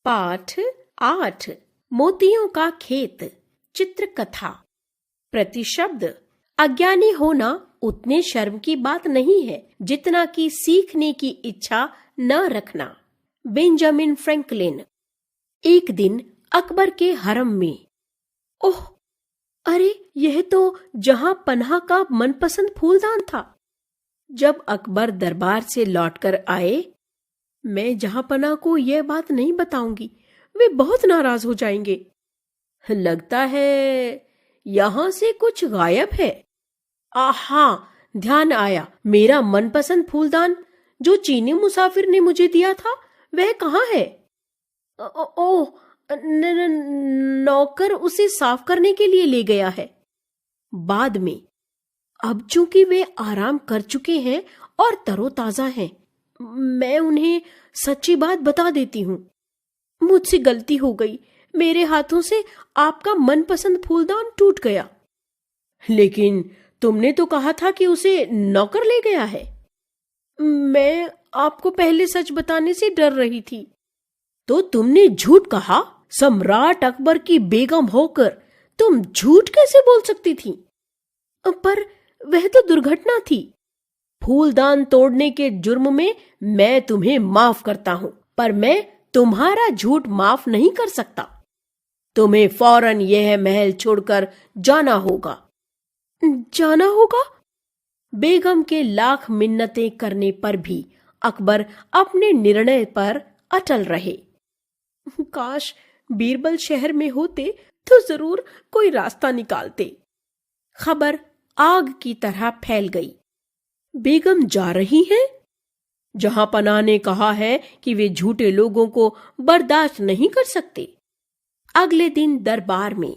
पाठ 8 मोतियों का खेत। चित्रकथा। प्रतिशब्द। अज्ञानी होना उतने शर्म की बात नहीं है जितना कि सीखने की इच्छा न रखना। Benjamin Franklin. एक दिन अकबर के हरम में। ओह, अरे यह तो जहां पनाह का मनपसंद फूलदान था। जब अकबर दरबार से लौटकर आए, मैं जहां पनाह को यह बात नहीं बताऊंगी, वे बहुत नाराज हो जाएंगे। लगता है यहां से कुछ गायब है। आहा, ध्यान आया, मेरा मनपसंद फूलदान जो चीनी मुसाफिर ने मुझे दिया था, वह कहाँ है? ओह, नौकर उसे साफ करने के लिए ले गया है। बाद में, अब चूंकि वे आराम कर चुके हैं और तरोताजा हैं, मैं उन्हें सच्ची बात बता देती हूँ। मुझसे गलती हो गई, मेरे हाथों से आपका मनपसंद फूलदान टूट गया। लेकिन तुमने तो कहा था कि उसे नौकर ले गया है। मैं आपको पहले सच बताने से डर रही थी। तो तुमने झूठ कहा? सम्राट अकबर की बेगम होकर तुम झूठ कैसे बोल सकती थी? पर वह तो दुर्घटना थी। फूलदान तोड़ने के जुर्म में मैं तुम्हें माफ करता हूं, पर मैं तुम्हारा झूठ माफ नहीं कर सकता। तुम्हें फौरन यह महल छोड़कर जाना होगा। जाना होगा? बेगम के लाख मिन्नतें करने पर भी अकबर अपने निर्णय पर अटल रहे। काश बीरबल शहर में होते तो जरूर कोई रास्ता निकालते। खबर आग की तरह फैल गई। बेगम जा रही हैं? जहां पनाह ने कहा है कि वे झूठे लोगों को बर्दाश्त नहीं कर सकते। अगले दिन दरबार में,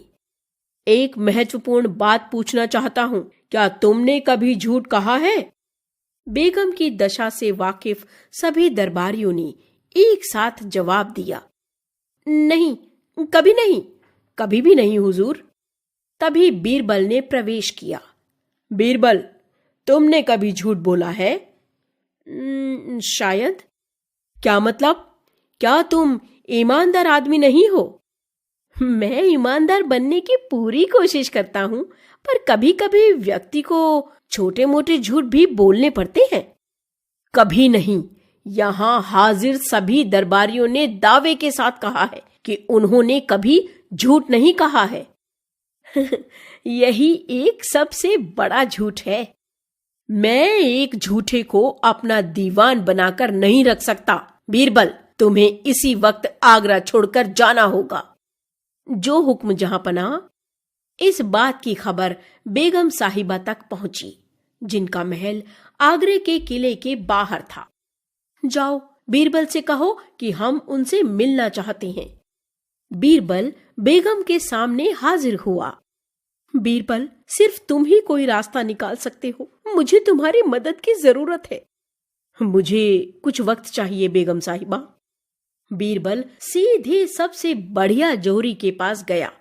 एक महत्वपूर्ण बात पूछना चाहता हूं, क्या तुमने कभी झूठ कहा है? बेगम की दशा से वाकिफ सभी दरबारियों ने एक साथ जवाब दिया, नहीं, कभी नहीं, कभी भी नहीं हुजूर। तभी बीरबल ने प्रवेश किया। बीरबल, तुमने कभी झूठ बोला है? शायद। क्या मतलब? क्या तुम ईमानदार आदमी नहीं हो? मैं ईमानदार बनने की पूरी कोशिश करता हूं, पर कभी कभी व्यक्ति को छोटे मोटे झूठ भी बोलने पड़ते हैं। कभी नहीं। यहां हाजिर सभी दरबारियों ने दावे के साथ कहा है कि उन्होंने कभी झूठ नहीं कहा है। यही एक सबसे बड़ा झूठ है। मैं एक झूठे को अपना दीवान बनाकर नहीं रख सकता। बीरबल, तुम्हें इसी वक्त आगरा छोड़कर जाना होगा। जो हुक्म जहां पनाह। इस बात की खबर बेगम साहिबा तक पहुंची, जिनका महल आगरे के किले के बाहर था। जाओ, बीरबल से कहो कि हम उनसे मिलना चाहते हैं। बीरबल बेगम के सामने हाजिर हुआ। बीरबल, सिर्फ तुम ही कोई रास्ता निकाल सकते हो। मुझे तुम्हारी मदद की जरूरत है। मुझे कुछ वक्त चाहिए बेगम साहिबा। बीरबल सीधे सबसे बढ़िया जोहरी के पास गया,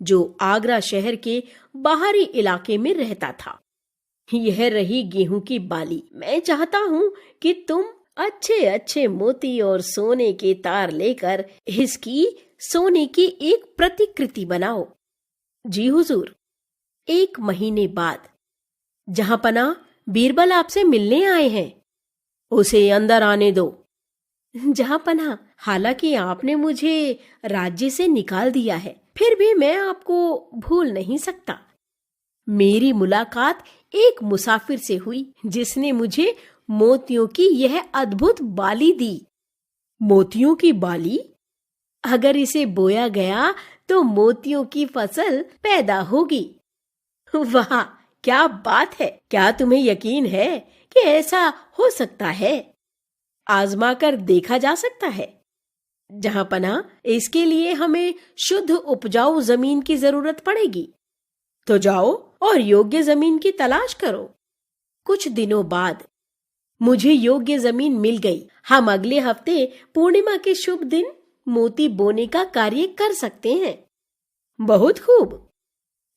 जो आगरा शहर के बाहरी इलाके में रहता था। यह रही गेहूं की बाली। मैं चाहता हूं कि तुम अच्छे अच्छे मोती और सोने के तार लेकर इसकी सोने की एक प्रतिकृति बनाओ। जी हुजूर। 1 महीने बाद। जहां पनाह, बीरबल आपसे मिलने आए हैं। उसे अंदर आने दो। जहां पनाह, हालांकि आपने मुझे राज्य से निकाल दिया है, फिर भी मैं आपको भूल नहीं सकता। मेरी मुलाकात एक मुसाफिर से हुई, जिसने मुझे मोतियों की यह अद्भुत बाली दी। मोतियों की बाली? अगर इसे बोया गया तो मोतियों की फसल पैदा होगी। वाह, क्या बात है! क्या तुम्हें यकीन है कि ऐसा हो सकता है? आजमा कर देखा जा सकता है। जहां पनाह, इसके लिए हमें शुद्ध उपजाऊ जमीन की जरूरत पड़ेगी। तो जाओ और योग्य जमीन की तलाश करो। कुछ दिनों बाद मुझे योग्य जमीन मिल गई। हम अगले हफ्ते पूर्णिमा के शुभ दिन मोती बोने का कार्य कर सकते हैं। बहुत खूब।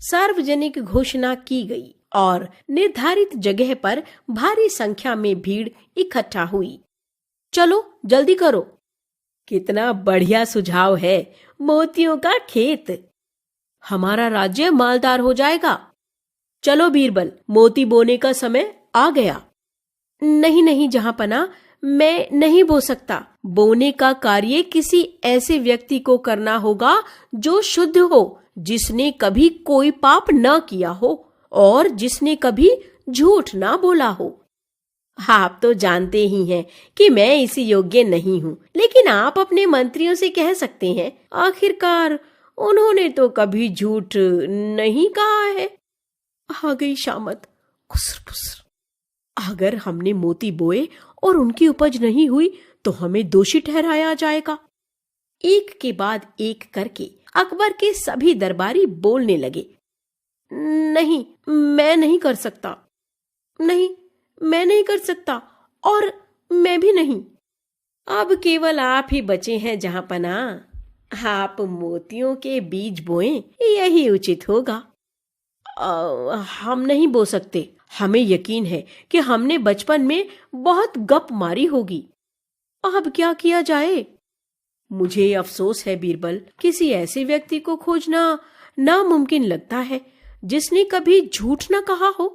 सार्वजनिक घोषणा की गई और निर्धारित जगह पर भारी संख्या में भीड़ इकट्ठा हुई। चलो, जल्दी करो। कितना बढ़िया सुझाव है, मोतियों का खेत। हमारा राज्य मालदार हो जाएगा। चलो बीरबल, मोती बोने का समय आ गया। नहीं नहीं जहांपना, मैं नहीं बो सकता। बोने का कार्य किसी ऐसे व्यक्ति को करना होगा जो शुद्ध हो, जिसने कभी कोई पाप न किया हो और जिसने कभी झूठ ना बोला हो। आप तो जानते ही हैं कि मैं इसी योग्य नहीं हूँ, लेकिन आप अपने मंत्रियों से कह सकते हैं। आखिरकार उन्होंने तो कभी झूठ नहीं कहा है। आ गई शामत, खुसर खुसर। अगर हमने मोती बोए और उनकी उपज नहीं हुई तो हमें दोषी ठहराया जाएगा। एक के बाद एक करके अकबर के सभी दरबारी बोलने लगे। नहीं, मैं नहीं कर सकता। नहीं, मैं नहीं कर सकता, और मैं भी नहीं। अब केवल आप ही बचे हैं जहांपना। आप मोतियों के बीज बोएं, यही उचित होगा। हम नहीं बो सकते। हमें यकीन है कि हमने बचपन में बहुत गप मारी होगी। अब क्या किया जाए? मुझे अफसोस है बीरबल, किसी ऐसे व्यक्ति को खोजना नामुमकिन लगता है जिसने कभी झूठ न कहा हो।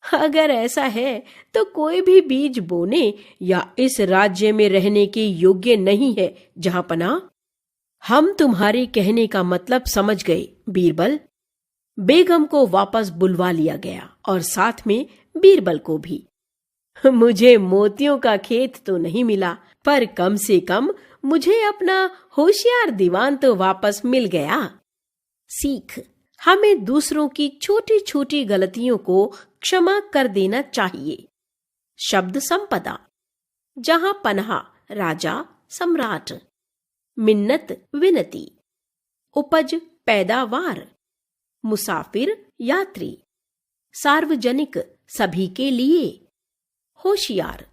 अगर ऐसा है तो कोई भी बीज बोने या इस राज्य में रहने के योग्य नहीं है जहांपना। हम तुम्हारे कहने का मतलब समझ गए बीरबल। बेगम को वापस बुलवा लिया गया और साथ में बीरबल को भी। मुझे मोतियों का खेत तो नहीं मिला, पर कम से कम मुझे अपना होशियार दीवान तो वापस मिल गया। सीख, हमें दूसरों की छोटी छोटी गलतियों को क्षमा कर देना चाहिए। शब्द संपदा। जहां पनाह, राजा, सम्राट। मिन्नत, विनती। उपज, पैदावार। मुसाफिर, यात्री। सार्वजनिक, सभी के लिए। होशियार,